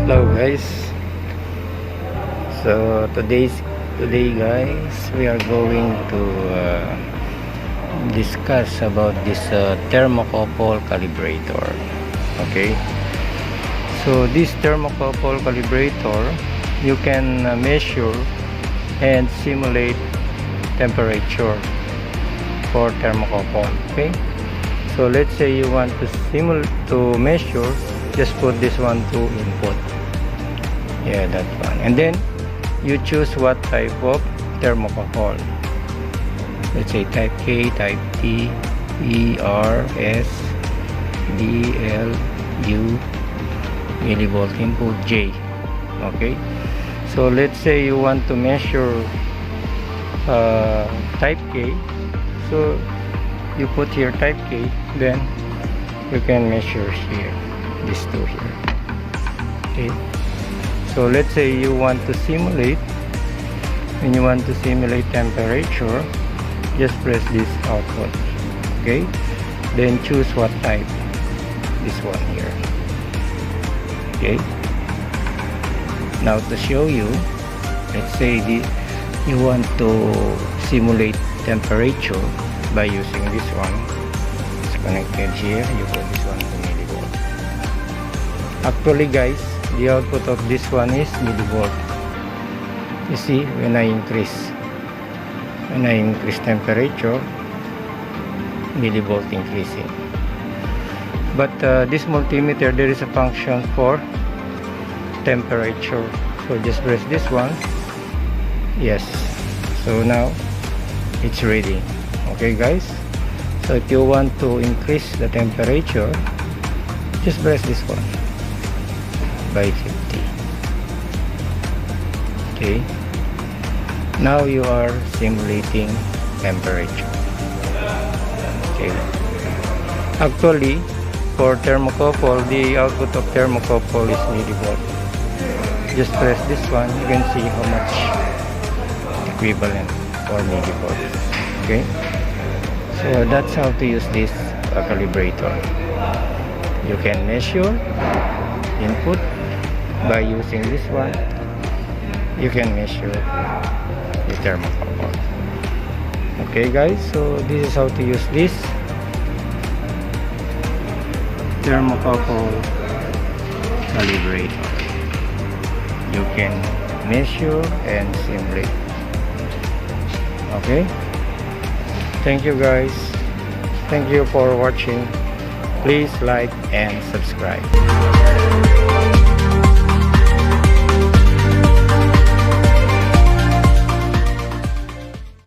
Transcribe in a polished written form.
Hello guys, so today guys we are going to discuss about this thermocouple calibrator. Okay, so this thermocouple calibrator, you can measure and simulate temperature for thermocouple. Okay, so let's say you want to measure, just put this one to input. Yeah, that one, and then you choose what type of thermocouple. Let's say type K, type T, E, R, S, D, L, U, millivolt input, J. Okay, so let's say you want to measure type K, so you put here type K, then you can measure here, these two here. Okay, so let's say you want to simulate, when you want to simulate temperature, just press this output. Okay, then choose what type, this one here. Okay, now to show you, let's say you want to simulate temperature by using this one. It's connected here, you put this one to millivolt. Actually guys, the output of this one is millivolt. You see, when I increase temperature, millivolt increasing. But this multimeter, there is a function for temperature, so just press this one. Yes, so now it's reading. Okay guys, so if you want to increase the temperature, just press this one by 50. Okay, now you are simulating temperature. Okay, actually for thermocouple, the output of thermocouple is millivolt. Just press this one, you can see how much equivalent for millivolt. Okay, so that's how to use this calibrator. You can measure input by using this one. You can measure the thermocouple. Okay guys, so this is how to use this thermocouple calibrator. You can measure and simulate. Okay, thank you guys, thank you for watching. Please like and subscribe.